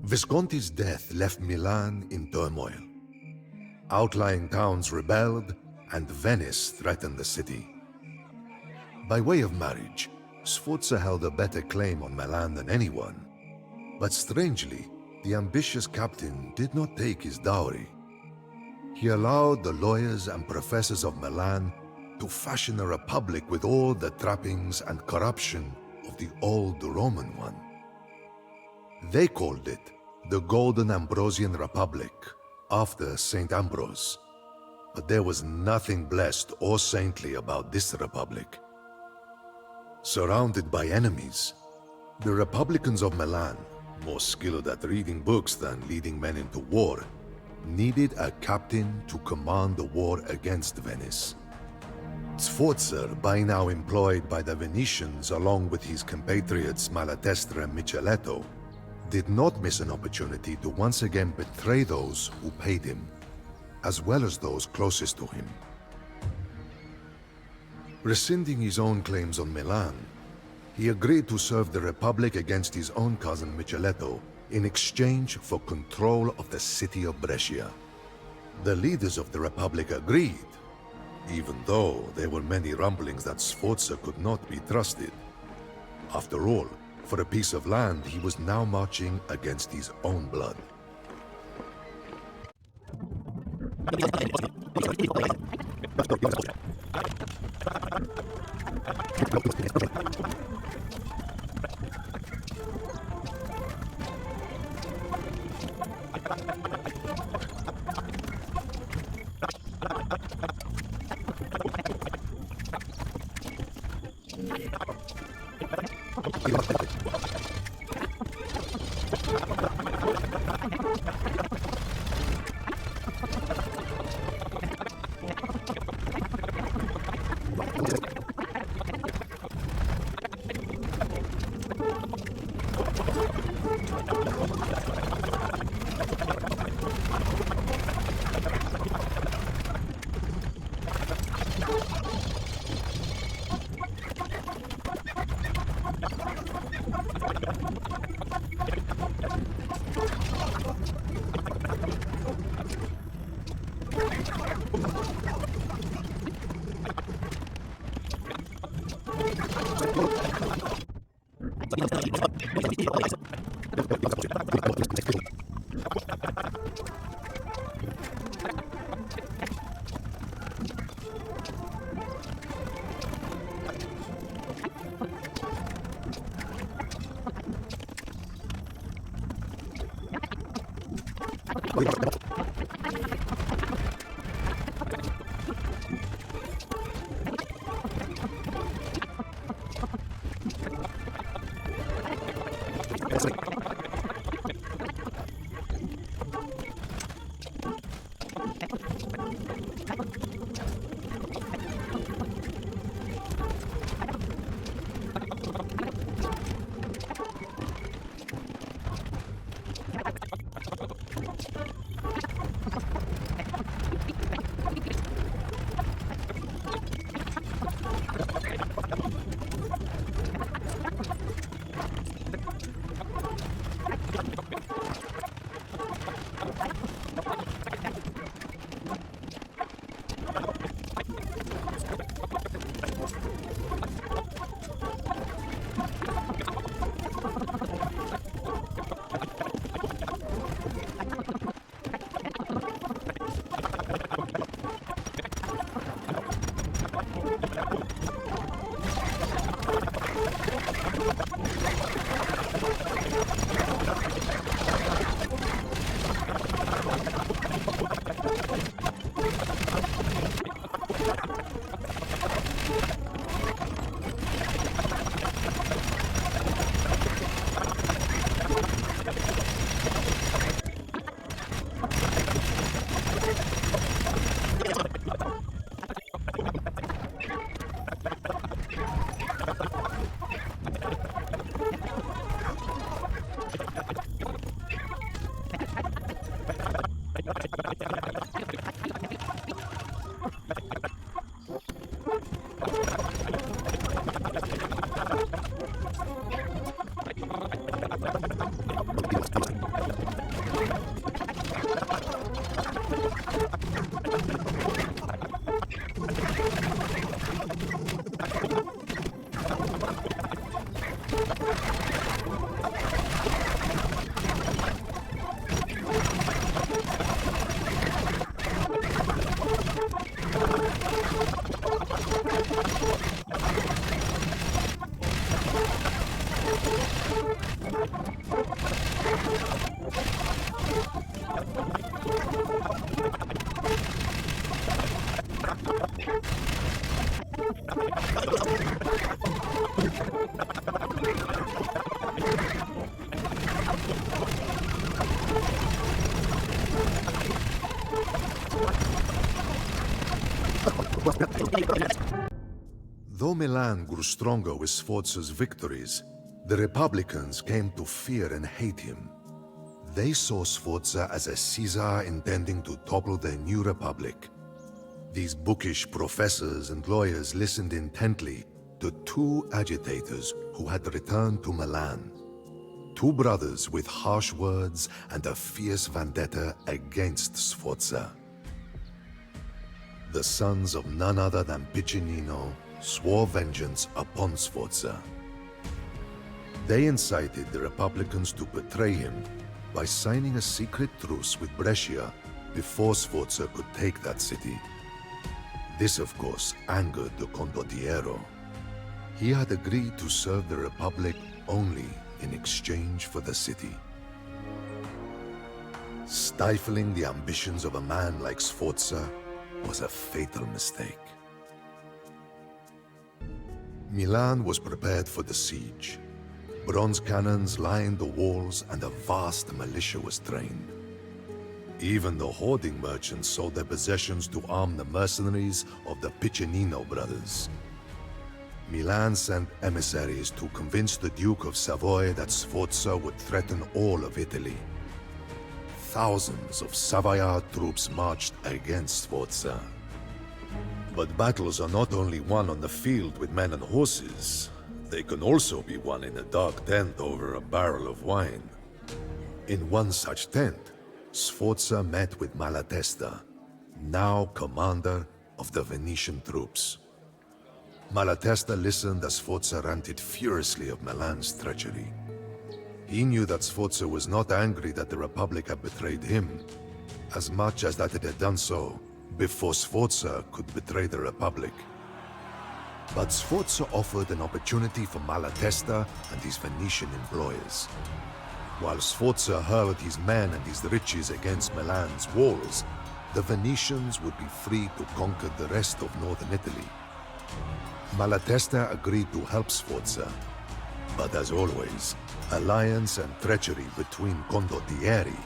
Visconti's death left Milan in turmoil. Outlying towns rebelled, and Venice threatened the city. By way of marriage, Sforza held a better claim on Milan than anyone. But strangely, the ambitious captain did not take his dowry. He allowed the lawyers and professors of Milan to fashion a republic with all the trappings and corruption of the old Roman one. They called it the Golden Ambrosian Republic, after Saint Ambrose. But there was nothing blessed or saintly about this republic. Surrounded by enemies, the Republicans of Milan, more skilled at reading books than leading men into war, needed a captain to command the war against Venice. Sforza, by now employed by the Venetians along with his compatriots Malatesta and Micheletto, did not miss an opportunity to once again betray those who paid him, as well as those closest to him. Rescinding his own claims on Milan, he agreed to serve the Republic against his own cousin Micheletto in exchange for control of the city of Brescia. The leaders of the Republic agreed, even though there were many rumblings that Sforza could not be trusted. After all, for a piece of land, he was now marching against his own blood. Though Milan grew stronger with Sforza's victories, the Republicans came to fear and hate him. They saw Sforza as a Caesar intending to topple the new republic. These bookish professors and lawyers listened intently to two agitators who had returned to Milan. Two brothers with harsh words and a fierce vendetta against Sforza. The sons of none other than Piccinino swore vengeance upon Sforza. They incited the Republicans to betray him by signing a secret truce with Brescia before Sforza could take that city. This, of course, angered the condottiero. He had agreed to serve the Republic only in exchange for the city. Stifling the ambitions of a man like Sforza was a fatal mistake. Milan was prepared for the siege. Bronze cannons lined the walls and a vast militia was trained. Even the hoarding merchants sold their possessions to arm the mercenaries of the Piccinino brothers. Milan sent emissaries to convince the Duke of Savoy that Sforza would threaten all of Italy. Thousands of Savoyard troops marched against Sforza. But battles are not only won on the field with men and horses. They can also be won in a dark tent over a barrel of wine. In one such tent, Sforza met with Malatesta, now commander of the Venetian troops. Malatesta listened as Sforza ranted furiously of Milan's treachery. He knew that Sforza was not angry that the Republic had betrayed him, as much as that it had done so before Sforza could betray the Republic. But Sforza offered an opportunity for Malatesta and his Venetian employers. While Sforza hurled his men and his riches against Milan's walls, the Venetians would be free to conquer the rest of northern Italy. Malatesta agreed to help Sforza, but as always, alliance and treachery between condottieri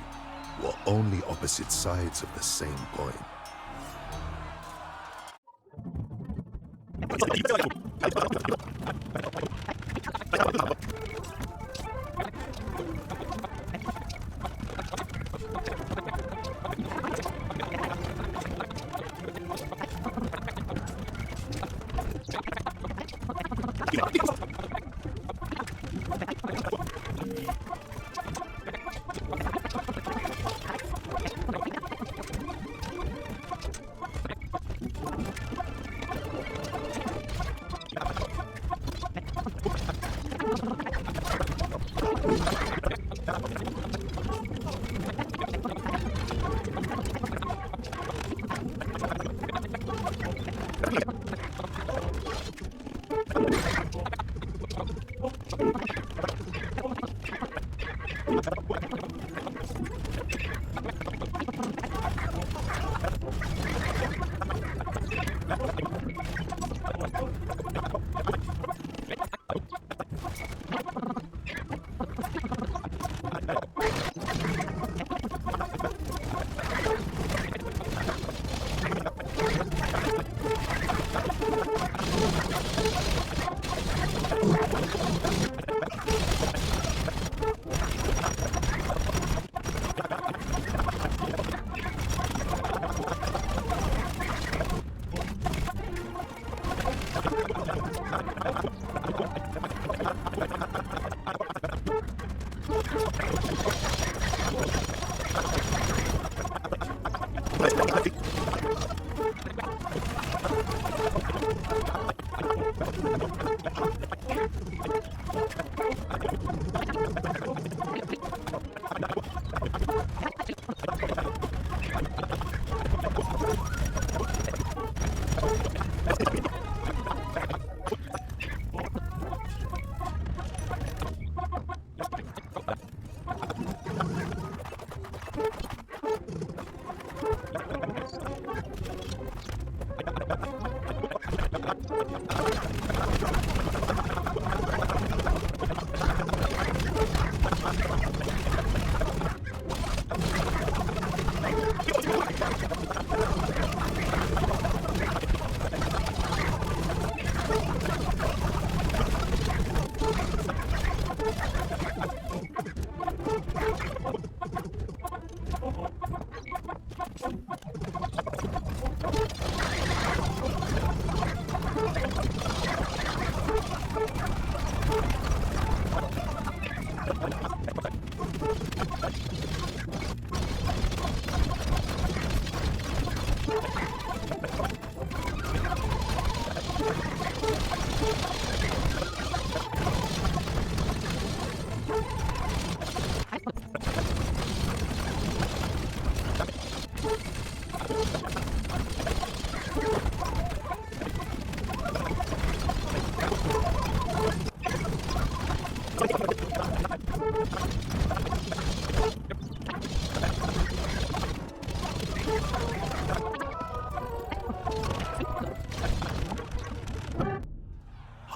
were only opposite sides of the same coin.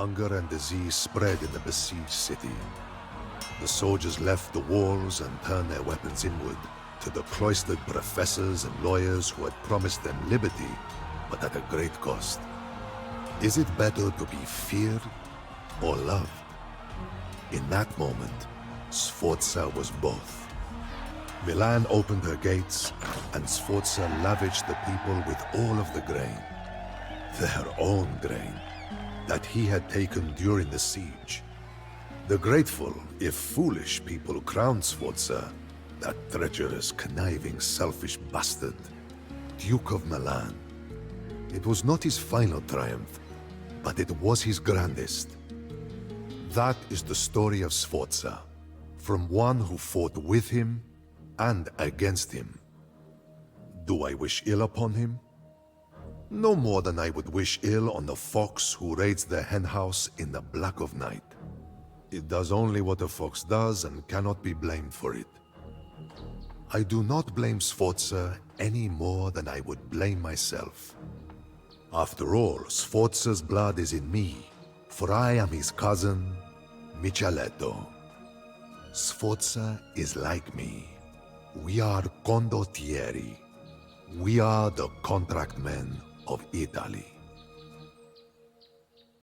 hunger and disease spread in the besieged city. The soldiers left the walls and turned their weapons inward to the cloistered professors and lawyers who had promised them liberty, but at a great cost. Is it better to be feared or loved? In that moment, Sforza was both. Milan opened her gates, and Sforza lavished the people with all of the grain, their own grain, that he had taken during the siege. The grateful, if foolish, people crowned Sforza, that treacherous, conniving, selfish bastard, Duke of Milan. It was not his final triumph, but it was his grandest. That is the story of Sforza, from one who fought with him and against him. Do I wish ill upon him? No more than I would wish ill on the fox who raids the henhouse in the black of night. It does only what a fox does and cannot be blamed for it. I do not blame Sforza any more than I would blame myself. After all, Sforza's blood is in me, for I am his cousin, Micheletto. Sforza is like me. We are condottieri. We are the contract men of Italy.